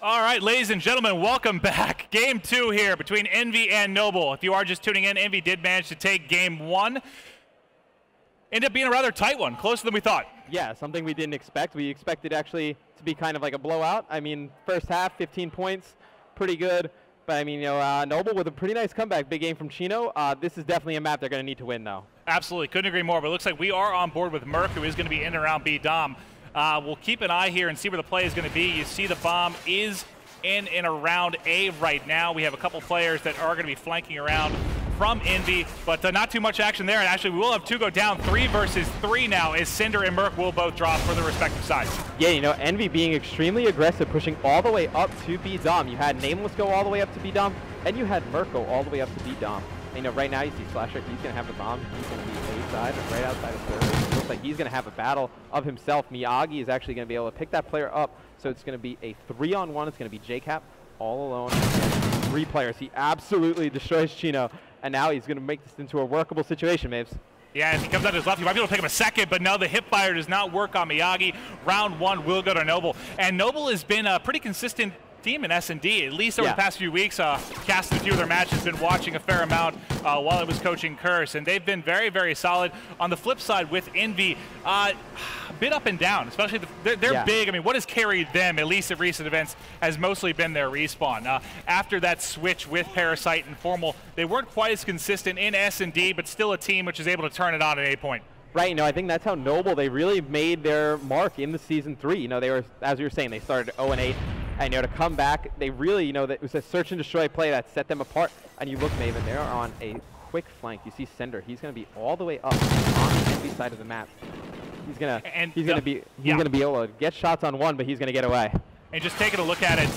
All right, ladies and gentlemen, welcome back. Game 2 here between Envy and Noble. If you are just tuning in, Envy did manage to take game 1. Ended up being a rather tight one, closer than we thought. Yeah, something we didn't expect. We expected actually to be kind of like a blowout. I mean, first half, 15 points, pretty good. But I mean, Noble with a pretty nice comeback. Big game from Chino. This is definitely a map they're going to need to win, though. Absolutely, couldn't agree more. But it looks like we are on board with Merc, who is going to be in and around B Dom. We'll keep an eye here and see where the play is going to be. You see the bomb is in and around A right now. We have a couple players that are going to be flanking around from Envy, but not too much action there. And actually, we will have 2 go down, 3 versus 3 now, as Cinder and Merc will both drop for their respective sides. Yeah, Envy being extremely aggressive, pushing all the way up to B Dom. You had Nameless go all the way up to B Dom, and you had Merc go all the way up to B Dom. And, right now you see Slasher, he's going to have the bomb. He's going to be A side, right outside of third. It looks like he's going to have a battle of himself. Miyagi is actually going to be able to pick that player up, so it's going to be a 3-on-1. It's going to be JCap all alone. 3 players. He absolutely destroys Chino, and now he's going to make this into a workable situation, Maves. Yeah, as he comes out to his left, he might be able to take him a second, but no, the hip fire does not work on Miyagi. Round 1 will go to Noble. And Noble has been a pretty consistent team in S&D, at least over the past few weeks. Casted a few of their matches, been watching a fair amount while I was coaching Curse, and they've been very, very solid. On the flip side with Envy, a bit up and down, especially they're big. I mean, what has carried them, at least at recent events, has mostly been their respawn. After that switch with Parasite and Formal, they weren't quite as consistent in S&D, but still a team which is able to turn it on at 8 point. Right, I think that's how Noble, they really made their mark in the Season 3. They were, as you were saying, they started 0-8. And to come back, they really, it was a search and destroy play that set them apart. And you look, Maven, they're on a quick flank. You see Sender, he's going to be all the way up on the Envy side of the map. He's going to be able to get shots on one, but he's going to get away. And just taking a look at it,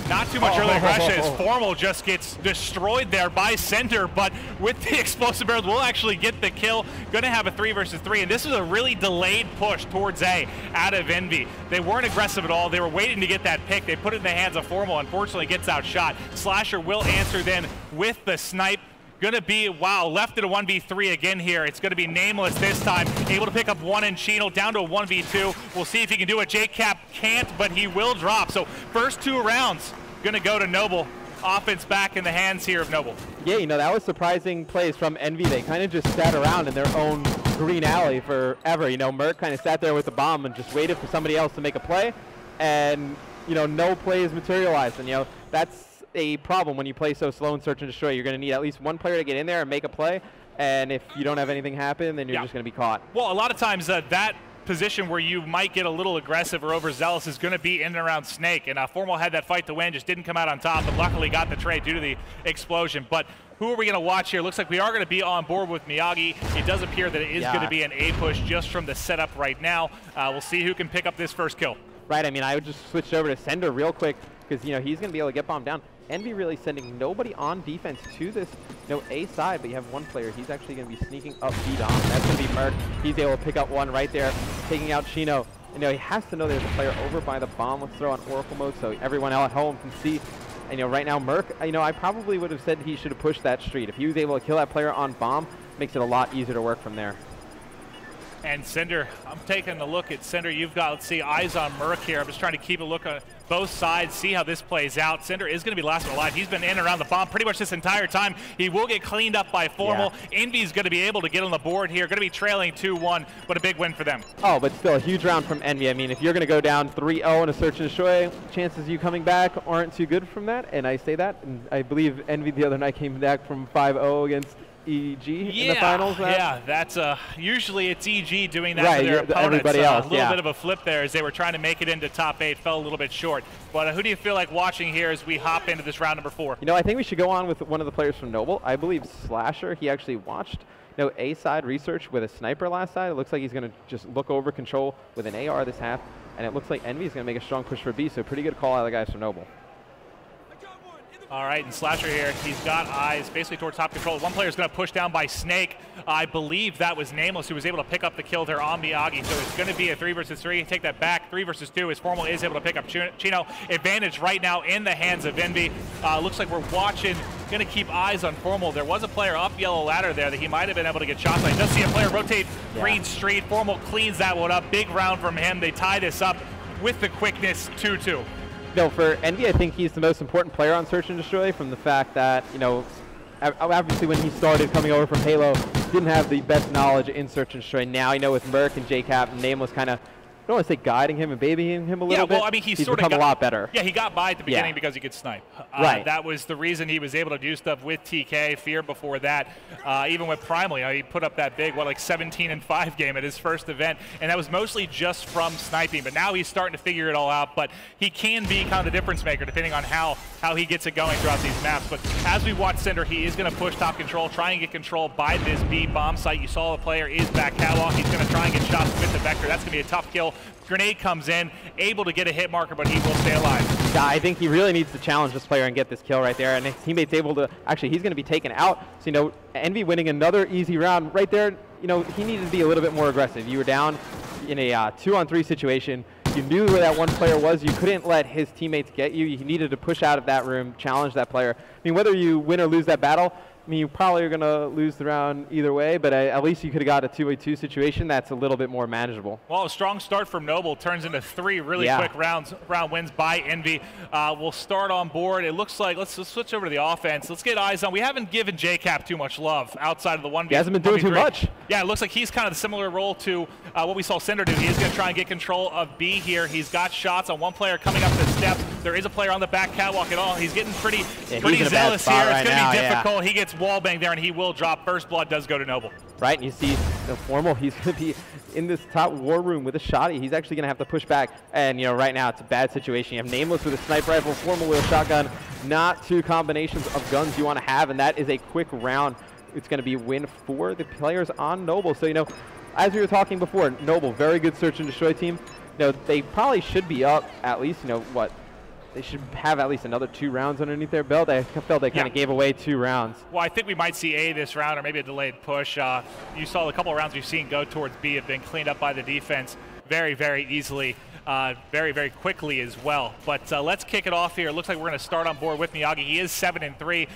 not too much early aggression as Formal just gets destroyed there by Center, but with the explosive barrels, we'll actually get the kill. Going to have a 3 versus 3, and this is a really delayed push towards A out of Envy. They weren't aggressive at all. They were waiting to get that pick. They put it in the hands of Formal. Unfortunately, gets outshot. Slasher will answer then with the snipe. Gonna be, wow, left at a 1v3 again here. It's gonna be Nameless this time. Able to pick up 1 in Chino, down to a 1v2. We'll see if he can do it. JCap can't, but he will drop. So first 2 rounds gonna go to Noble. Offense back in the hands here of Noble. Yeah, that was surprising plays from Envy. They kind of just sat around in their own green alley forever. Merc kind of sat there with the bomb and just waited for somebody else to make a play. And, no plays materialized. And, that's a problem when you play so slow and search and destroy. You're going to need at least 1 player to get in there and make a play, and if you don't have anything happen, then you're just going to be caught. Well, a lot of times that position where you might get a little aggressive or overzealous is going to be in and around Snake, and Formal had that fight to win, just didn't come out on top, but luckily got the trade due to the explosion. But who are we going to watch here? Looks like we are going to be on board with Miyagi. It does appear that it is going to be an A push just from the setup right now. We'll see who can pick up this first kill. Right, I mean, I would just switch over to Sender real quick because, he's going to be able to get bombed down. Envy really sending nobody on defense to this, A side, but you have 1 player. He's actually going to be sneaking up B Dom. That's going to be Merc. He's able to pick up 1 right there, taking out Chino. He has to know there's a player over by the bomb. Let's throw on Oracle mode so everyone out at home can see. And, right now, Merc, I probably would have said he should have pushed that street. If he was able to kill that player on bomb, makes it a lot easier to work from there. And Cinder, I'm taking a look at Cinder. You've got, let's see, eyes on Merc here. I'm just trying to keep a look on both sides, see how this plays out. Cinder is going to be last one alive. He's been in and around the bomb pretty much this entire time. He will get cleaned up by Formal. Envy's going to be able to get on the board here. Going to be trailing 2-1, but a big win for them. Oh, but still a huge round from Envy. I mean, if you're going to go down 3-0 in a search and destroy, chances of you coming back aren't too good from that. And I say that, and I believe Envy the other night came back from 5-0 against EG in the finals. Yeah, that's usually it's EG doing that for their opponents. Everybody else, a little bit of a flip there as they were trying to make it into top 8, fell a little bit short. But who do you feel like watching here as we hop into this round number 4? I think we should go on with one of the players from Noble. I believe Slasher, he actually watched A side research with a sniper last side. It looks like he's going to just look over control with an AR this half, and it looks like Envy is going to make a strong push for B, so pretty good call out of the guys from Noble. All right, and Slasher here, he's got eyes basically towards top control. 1 player is going to push down by Snake. I believe that was Nameless who was able to pick up the kill there on Miyagi. So it's going to be a 3 versus 3. Take that back, 3 versus 2 as Formal is able to pick up Chino. Advantage right now in the hands of Envy. Looks like we're watching, going to keep eyes on Formal. There was a player up yellow ladder there that he might have been able to get shots on. He does see a player rotate green street. Formal cleans that one up. Big round from him. They tie this up with the quickness 2-2. No, for EnVy, I think he's the most important player on Search and Destroy from the fact that, you know, obviously when he started coming over from Halo, didn't have the best knowledge in Search and Destroy. Now, you know, with Merc and JCap and Nameless kind of, I don't want to say guiding him and babying him a little bit. Yeah, well, I mean, he's sort of become a lot better. Yeah, he got by at the beginning because he could snipe. Right. That was the reason he was able to do stuff with TK. Fear before that, even with Primal, you know, he put up that big, like 17-5 game at his first event, and that was mostly just from sniping. But now he's starting to figure it all out. But he can be kind of the difference maker depending on how he gets it going throughout these maps. But as we watch Cinder, he is going to push top control, try and get control by this B bomb site. You saw the player is back catwalk. He's going to try and get shots with the Vector. That's going to be a tough kill. Grenade comes in, able to get a hit marker, but he will stay alive. Yeah, I think he really needs to challenge this player and get this kill right there, and his teammate's able to, actually, he's going to be taken out. So, you know, EnVy winning another easy round right there, you know, he needed to be a little bit more aggressive. You were down in a 2-on-3 situation. You knew where that one player was. You couldn't let his teammates get you. You needed to push out of that room, challenge that player. I mean, whether you win or lose that battle, I mean, you probably are going to lose the round either way, but at least you could have got a 2v2 situation that's a little bit more manageable. Well, a strong start from Noble turns into 3 really quick round wins by EnVy. We'll start on board. It looks like, let's switch over to the offense. Let's get eyes on. We haven't given JCap too much love outside of the 1v3. He hasn't been doing too much. Yeah, it looks like he's kind of a similar role to what we saw Cinder do. He is going to try and get control of B here. He's got shots on one player coming up the steps. There is a player on the back catwalk at all. He's getting pretty zealous here. It's going to be difficult. He gets wallbang there, and he will drop. First blood does go to Noble. Right, and you see the Formal, he's going to be in this top war room with a shotty. He's actually going to have to push back, and you know, right now it's a bad situation. You have Nameless with a sniper rifle, Formal with a shotgun. Not 2 combinations of guns you want to have, and that is a quick round. It's going to be a win for the players on Noble. So, you know, as we were talking before, Noble, very good search and destroy team. You know, they probably should be up at least, you know, what? They should have at least another 2 rounds underneath their belt. I felt they kind of gave away 2 rounds. Well, I think we might see A this round or maybe a delayed push. You saw a couple of rounds we've seen go towards B have been cleaned up by the defense very, very easily, very, very quickly as well. But let's kick it off here. It looks like we're going to start on board with Miyagi. He is 7-3,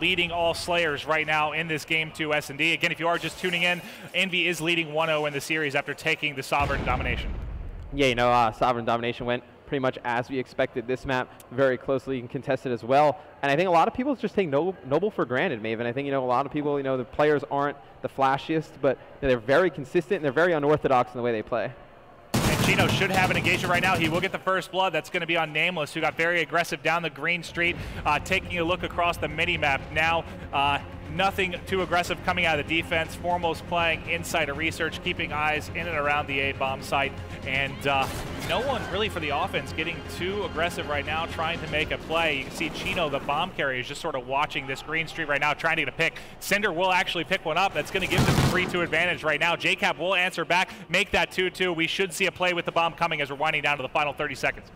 leading all Slayers right now in this game to S&D. Again, if you are just tuning in, EnVy is leading 1-0 in the series after taking the Sovereign Domination. Yeah, you know, Sovereign Domination went pretty much as we expected. This map very closely contested as well, and I think a lot of people just take Noble for granted, Maven. I think, you know, a lot of people, you know, the players aren't the flashiest, but they're very consistent and they're very unorthodox in the way they play. And Chino should have an engagement right now. He will get the first blood. That's going to be on Nameless, who got very aggressive down the green street, taking a look across the mini-map now. Nothing too aggressive coming out of the defense. Foremost playing inside of research, keeping eyes in and around the A bomb site. And no one really for the offense getting too aggressive right now, trying to make a play. You can see Chino, the bomb carrier, is just sort of watching this green street right now, trying to get a pick. Cinder will actually pick one up. That's going to give them a 3-2 advantage right now. JCap will answer back, make that 2-2. We should see a play with the bomb coming as we're winding down to the final 30 seconds.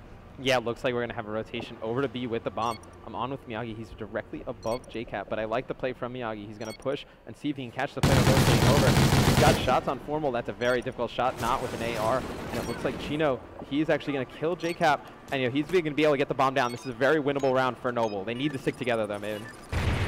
Yeah, it looks like we're going to have a rotation over to B with the bomb. I'm on with Miyagi. He's directly above JCap, but I like the play from Miyagi. He's going to push and see if he can catch the player rotating over. He's got shots on Formal. That's a very difficult shot, not with an AR. And it looks like Chino, he's actually going to kill JCap, and you know, he's going to be able to get the bomb down. This is a very winnable round for Noble. They need to stick together, though, man.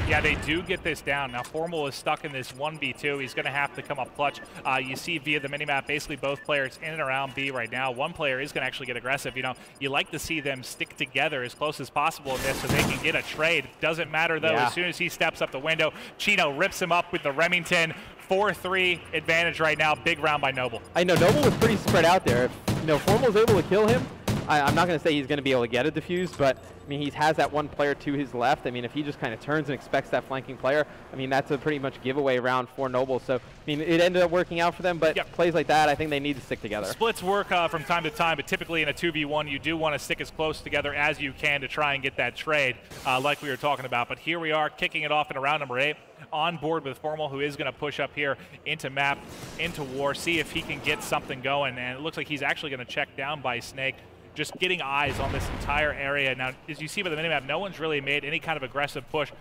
Yeah, they do get this down. Now, Formal is stuck in this 1v2. He's going to have to come up clutch. You see via the minimap, basically both players in and around B right now. One player is going to actually get aggressive. You know, you like to see them stick together as close as possible in this so they can get a trade. Doesn't matter, though. As soon as he steps up the window, Chino rips him up with the Remington. 4-3 advantage right now. Big round by Noble. I know Noble was pretty spread out there. If, you know, Formal's able to kill him, I'm not going to say he's going to be able to get a defuse, but I mean, he has that one player to his left. I mean, if he just kind of turns and expects that flanking player, I mean, that's a pretty much giveaway round for Noble. So, I mean, it ended up working out for them, but plays like that, I think they need to stick together. Splits work from time to time, but typically in a 2v1, you do want to stick as close together as you can to try and get that trade, like we were talking about. But here we are, kicking it off in round number 8. On board with Formal, who is going to push up here into map, into war, see if he can get something going. And it looks like he's actually going to check down by Snake. Just getting eyes on this entire area. Now, as you see by the minimap, no one's really made any kind of aggressive push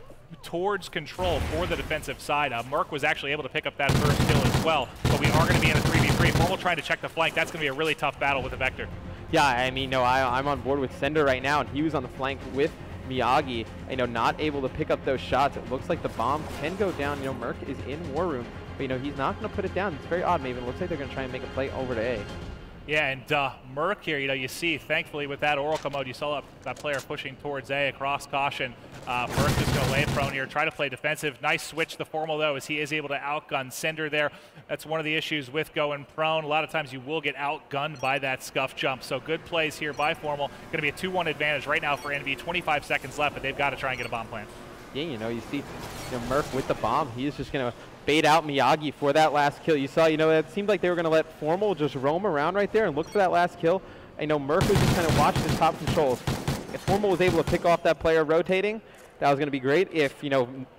towards control for the defensive side. Merc was actually able to pick up that first kill as well, but we are going to be in a 3v3. Formal trying to check the flank. That's going to be a really tough battle with the Vector. Yeah, I mean, no, I'm on board with Cinder right now, and he was on the flank with Miyagi, you know, not able to pick up those shots. It looks like the bomb can go down. You know, Merc is in war room, but, you know, he's not going to put it down. It's very odd, Maven. It looks like they're going to try and make a play over to A. Yeah, and Merc here, you see, thankfully with that Oracle mode, you saw that player pushing towards A across caution. Merc is going to lay prone here, try to play defensive. Nice switch to Formal, though, as he is able to outgun Sender there. That's one of the issues with going prone. A lot of times you will get outgunned by that scuff jump. So good plays here by Formal. Going to be a 2-1 advantage right now for EnVy. 25 seconds left, but they've got to try and get a bomb plant. Yeah, you see Merc with the bomb. He's just going to bait out Miyagi for that last kill. You saw, it seemed like they were going to let Formal just roam around right there and look for that last kill. I know Merc was just kind of watching his top controls. If Formal was able to pick off that player rotating, that was going to be great. If,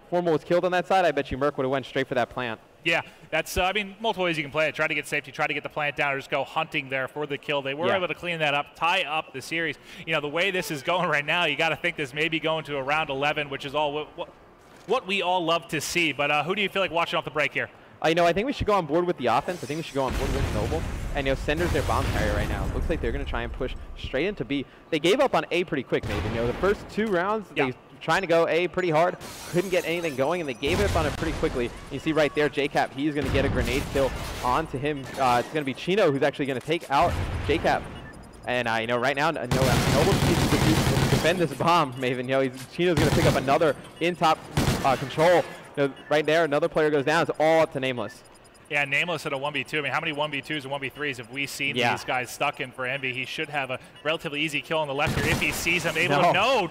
Formal was killed on that side, I bet you Merc would have went straight for that plant. Yeah, that's, multiple ways you can play it. Try to get safety, try to get the plant down, or just go hunting there for the kill. They were able to clean that up, tie up the series. The way this is going right now, you got to think this may be going to a round 11, which is all what we all love to see. But who do you feel like watching off the break here? I think we should go on board with the offense. I think we should go on board with Noble. And Sender's their bomb carrier right now. Looks like they're going to try and push straight into B. They gave up on A pretty quick, maybe. The first 2 rounds, they trying to go A pretty hard, couldn't get anything going, and they gave up on it pretty quickly. You see right there, JCap, he's going to get a grenade kill onto him. It's going to be Chino who's actually going to take out JCap. And right now, Noble needs to defend this bomb, Maven. Chino's going to pick up another in top control. Right there, another player goes down. It's all up to Nameless. Yeah, Nameless at a 1v2. I mean, how many 1v2s and 1v3s have we seen these guys stuck in for EnVy? He should have a relatively easy kill on the left here if he sees him.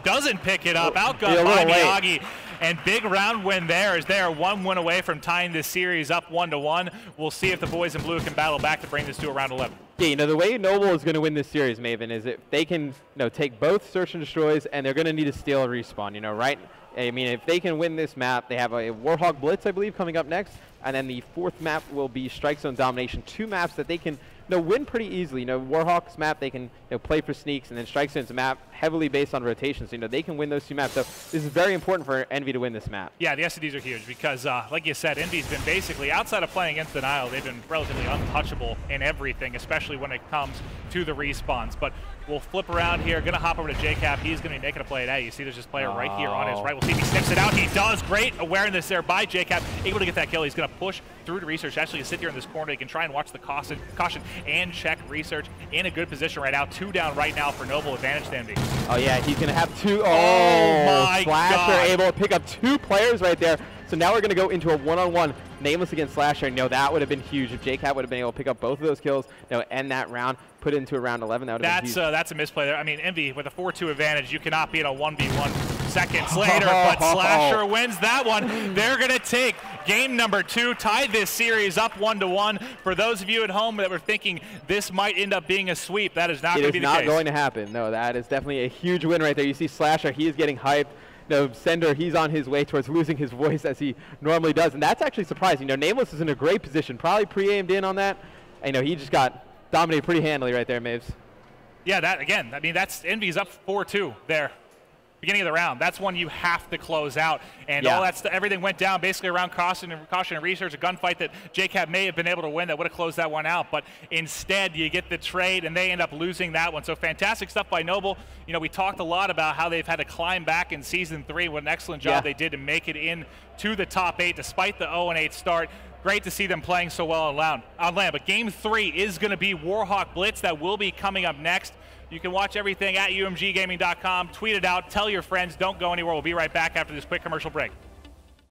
Doesn't pick it up. Outgunned by Miyagi. And big round win there as they are 1 win away from tying this series up 1-1. We'll see if the boys in blue can battle back to bring this to a round 11. Yeah, the way Noble is going to win this series, Maven, is if they can take both search and destroys, and they're going to need to steal a respawn, right? I mean, if they can win this map, they have a Warhawk Blitz, I believe, coming up next. And then the 4th map will be Strike Zone Domination. 2 maps that they can win pretty easily. Warhawk's map, they can play for sneaks, and then Strike Zone's a map heavily based on rotation. So, they can win those 2 maps. So this is very important for EnVy to win this map. Yeah, the SCDs are huge because, like you said, EnVy's been basically, outside of playing against Denial, they've been relatively untouchable in everything, especially when it comes to the respawns. But we'll flip around here. Going to hop over to JCap. He's going to be making a play at A. You see there's this player right here on his right. We'll see if he snips it out. He does. Great awareness there by JCap. Able to get that kill. He's going to push through to Research. Actually, you sit here in this corner. You can try and watch the caution and check Research in a good position right now. 2 down right now for Noble. Advantage to EnVy. Oh, yeah. He's going to have 2. Oh my God. Able to pick up 2 players right there. So now we're going to go into a 1-on-1 Nameless against Slasher. That would have been huge if JCap would have been able to pick up both of those kills. End that round, put it into a round 11. That would have been huge. That's a misplay there. I mean, EnVy with a 4-2 advantage, you cannot be in a 1v1 seconds later, but Slasher wins that one. They're going to take game number 2, tie this series up 1-1. For those of you at home that were thinking this might end up being a sweep, that is not going to be the case. It is not going to happen. No, that is definitely a huge win right there. You see Slasher, he is getting hyped. Sender, he's on his way towards losing his voice as he normally does, and that's actually surprising. Nameless is in a great position, probably pre-aimed in on that. He just got dominated pretty handily right there, Maves. Yeah, that again, I mean, that's EnVy's up 4-2 there. Beginning of the round, that's one you have to close out, and all that's everything went down basically around caution and Research, a gunfight that JCap may have been able to win that would have closed that one out, but instead you get the trade and they end up losing that one. So fantastic stuff by Noble. We talked a lot about how they've had to climb back in Season 3. What an excellent job they did to make it in to the top 8 despite the 0-8 start. Great to see them playing so well on land. But Game 3 is going to be Warhawk Blitz. That will be coming up next. You can watch everything at umggaming.com. Tweet it out. Tell your friends. Don't go anywhere. We'll be right back after this quick commercial break.